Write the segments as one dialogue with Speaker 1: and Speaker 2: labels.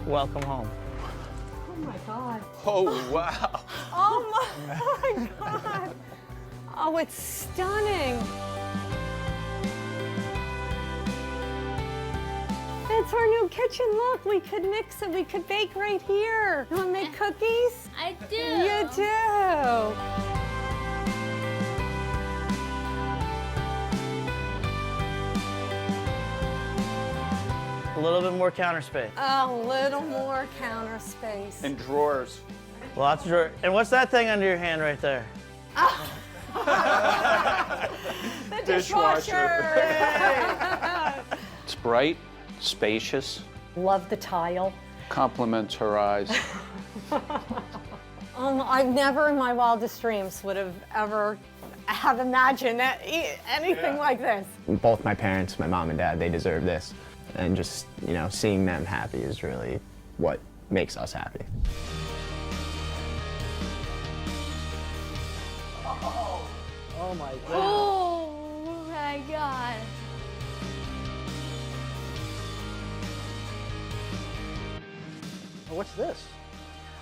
Speaker 1: Welcome home.
Speaker 2: Oh my God.
Speaker 3: Oh, wow.
Speaker 2: Oh my God. Oh, it's stunning. It's our new kitchen. Look, we could mix it. We could bake right here. You want to make cookies?
Speaker 4: I do.
Speaker 2: You do.
Speaker 1: A little bit more counter space.
Speaker 2: A little more counter space.
Speaker 3: And drawers.
Speaker 1: Lots of drawers. And what's that thing under your hand right there?
Speaker 2: The dishwasher.
Speaker 3: It's bright, spacious,
Speaker 2: Love the tile.
Speaker 3: compliments her eyes.
Speaker 2: I've never in my wildest dreams would have ever have imagined anything like this.
Speaker 5: Both my parents, my mom and dad, they deserve this. And just, you know, seeing them happy is really what makes us happy.
Speaker 1: Oh my God.
Speaker 4: Oh my God.
Speaker 1: What's this?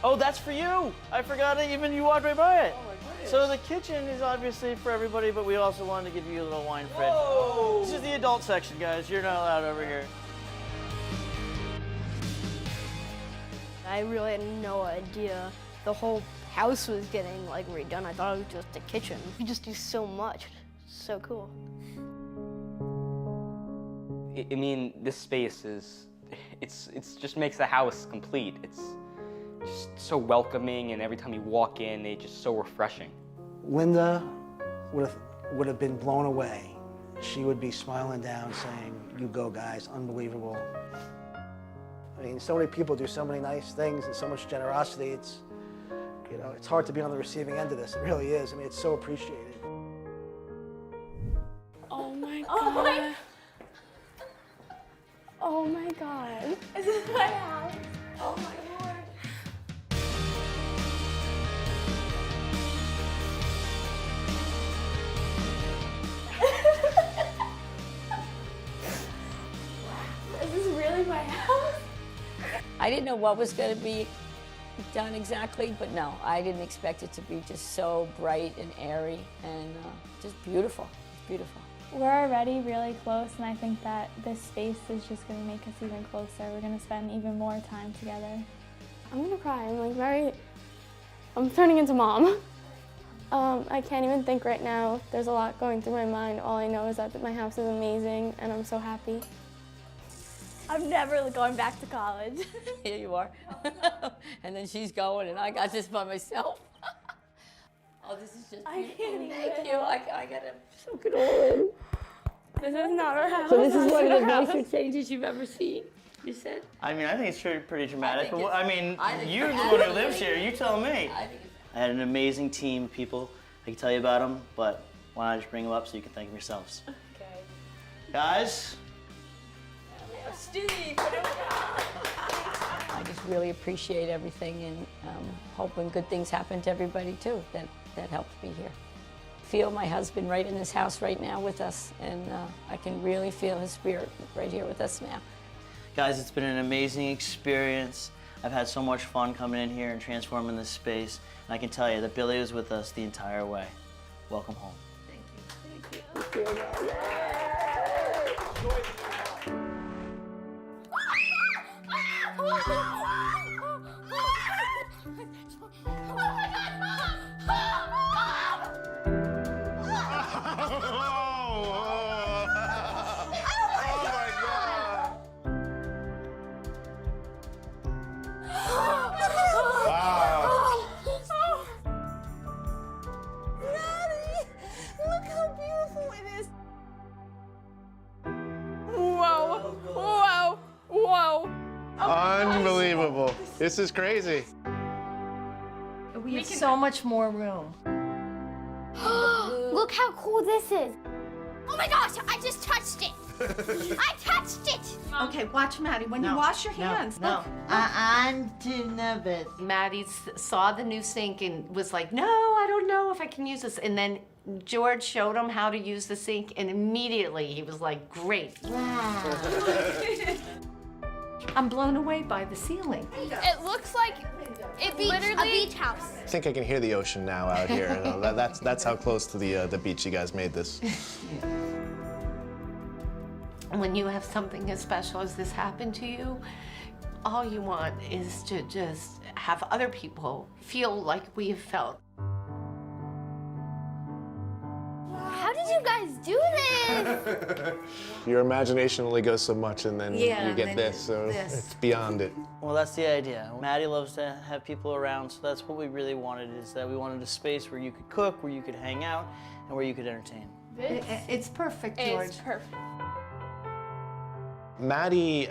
Speaker 1: Oh, that's for you. I forgot it, even you walked right by it. Oh my goodness. So the kitchen is obviously for everybody, but we also wanted to give you a little wine fridge. Whoa. This is the adult section, guys. You're not allowed over here.
Speaker 4: I really had no idea the whole house was getting like redone. I thought it was just a kitchen. You just do so much. So cool.
Speaker 6: I mean, this space is, it's just makes the house complete. It's just so welcoming, and every time you walk in, it's just so refreshing.
Speaker 7: Linda would have been blown away. She would be smiling down saying, "You go, guys, unbelievable." I mean, so many people do so many nice things and so much generosity. It's, you know, it's hard to be on the receiving end of this. It really is. I mean, it's so appreciated.
Speaker 4: Oh my God. Oh my God. Is this my house? Oh my Lord. Is this really my house?
Speaker 8: I didn't know what was going to be done exactly, but no, I didn't expect it to be just so bright and airy and just beautiful. It's beautiful.
Speaker 9: We're already really close, and I think that this space is just going to make us even closer. We're going to spend even more time together.
Speaker 4: I'm gonna cry. I'm turning into mom. I can't even think right now. There's a lot going through my mind. All I know is that my house is amazing, and I'm so happy. I'm never going back to college.
Speaker 8: Here you are. And then she's going, and I got this by myself. Oh, this is just beautiful. Thank you. I got to soak it all in.
Speaker 4: This is not our house.
Speaker 8: So this is one of the nicer changes you've ever seen, you said?
Speaker 1: I mean, I think it's pretty dramatic.
Speaker 8: think
Speaker 1: But
Speaker 8: it's-
Speaker 1: I mean,
Speaker 8: I think
Speaker 1: you're the
Speaker 8: it's
Speaker 1: one who lives here. You tell me.
Speaker 8: I think it's
Speaker 1: I had an amazing team of people. I can tell you about them, but why not just bring them up so you can thank them yourselves?
Speaker 8: okay.
Speaker 1: Guys,
Speaker 8: Steve, I just really appreciate everything, and hoping good things happen to everybody too that helped me here. Feel my husband right in this house right now with us, and I can really feel his spirit right here with us now.
Speaker 1: guys, it's been an amazing experience. I've had so much fun coming in here and transforming this space. And I can tell you that Billy was with us the entire way. Welcome home.
Speaker 8: Thank you.
Speaker 2: Look how beautiful it is. Whoa, whoa, whoa.
Speaker 10: Unbelievable. This is crazy.
Speaker 2: We have so much more room.
Speaker 4: Look how cool this is. Oh my gosh, I just touched it. I touched it.
Speaker 2: Okay, watch Maddie. When you wash your hands, look.
Speaker 11: I'm too nervous.
Speaker 12: Maddie saw the new sink and was like, no, I don't know if I can use this. And then George showed him how to use the sink, and immediately he was like, great.
Speaker 11: Wow.
Speaker 12: I'm blown away by the ceiling.
Speaker 13: It looks like literally a beach house.
Speaker 10: I think I can hear the ocean now out here. You know, that's how close to the beach you guys made this.
Speaker 12: When you have something as special as this happen to you, all you want is to just have other people feel like we have felt.
Speaker 13: How did you guys do this?
Speaker 10: Your imagination only goes so much, and then
Speaker 12: Yeah,
Speaker 10: you get
Speaker 12: then
Speaker 10: this, so
Speaker 12: this.
Speaker 10: it's beyond it.
Speaker 1: Well, that's the idea. Maddie loves to have people around, so that's what we really wanted, is that we wanted a space where you could cook, where you could hang out, and where you could entertain.
Speaker 12: It's perfect, George.
Speaker 13: It's perfect.
Speaker 10: Maddie,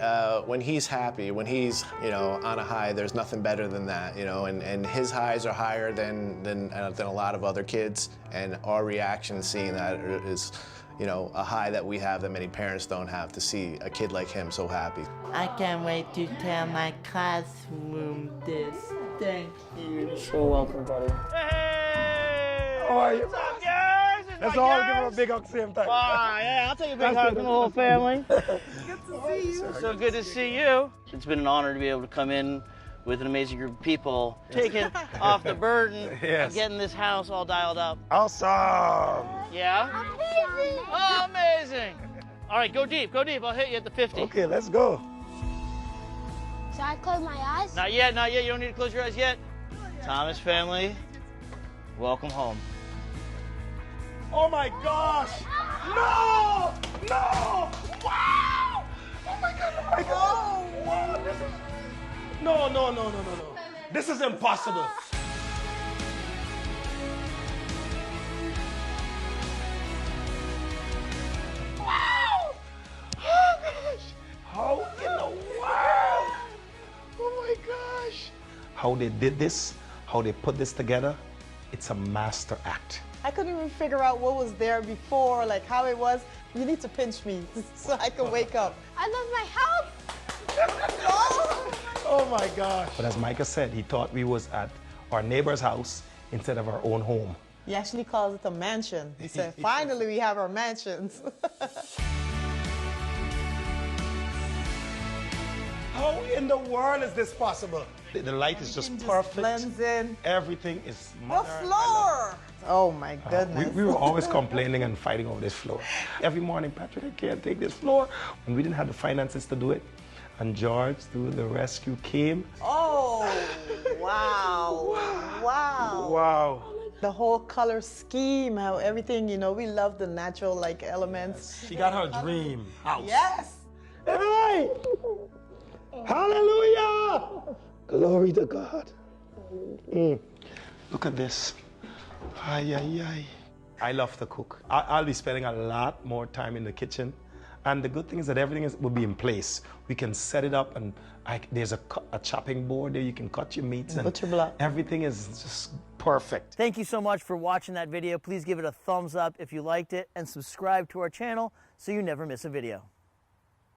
Speaker 10: when he's happy, when he's, you know, on a high, there's nothing better than that, you know, and his highs are higher than a lot of other kids, and our reaction seeing that is, you know, a high that we have that many parents don't have, to see a kid like him so happy.
Speaker 11: I can't wait to tell my classroom this. Thank you.
Speaker 1: You're so welcome, buddy.
Speaker 14: How are you?
Speaker 1: What's up, guys?
Speaker 14: Let's all give him a big hug same time.
Speaker 1: Yeah, I'll take a big hug from the whole family.
Speaker 14: Good to see you.
Speaker 1: So good to see you. It's been an honor to be able to come in with an amazing group of people, taking off the burden of getting this house all dialed up.
Speaker 14: Awesome.
Speaker 1: Yeah?
Speaker 13: Amazing.
Speaker 1: Oh, amazing. All right, go deep, go deep. I'll hit you at the 50.
Speaker 14: Okay, let's go.
Speaker 13: Should I close my eyes?
Speaker 1: Not yet, not yet. You don't need to close your eyes yet. Thomas family, welcome home.
Speaker 14: Oh my gosh! No! No! Wow! Oh my god! Oh my god! Wow! This is... No! This is impossible. Wow! Oh gosh! How in the world? Oh my gosh! How they did this, how they put this together, it's a master act.
Speaker 15: I couldn't even figure out what was there before, like how it was. You need to pinch me so I can wake up.
Speaker 13: I love my house.
Speaker 14: Oh my gosh. But as Micah said, he thought we was at our neighbor's house instead of our own home.
Speaker 15: He actually calls it a mansion. He said, finally we have our mansions.
Speaker 14: How in the world is this possible? The light is just perfect.
Speaker 15: Blends in.
Speaker 14: Everything is
Speaker 15: The
Speaker 14: modern.
Speaker 15: floor! Oh my goodness.
Speaker 14: We were always complaining and fighting over this floor. Every morning, Patrick, I can't take this floor. And we didn't have the finances to do it. And George, through the rescue, came.
Speaker 15: Oh, wow. Wow.
Speaker 14: Wow.
Speaker 15: The whole color scheme, how everything, you know, we love the natural like elements.
Speaker 14: She got her dream house.
Speaker 15: Yes.
Speaker 14: Hey! Hallelujah! Glory to God. Look at this. Ay, ay, ay. I love to cook. I'll be spending a lot more time in the kitchen. And the good thing is that everything will be in place. We can set it up, and there's a chopping board there. You can cut your meats. And
Speaker 15: butcher block.
Speaker 14: Everything is just perfect.
Speaker 1: Thank you so much for watching that video. Please give it a thumbs up if you liked it, and subscribe to our channel so you never miss a video.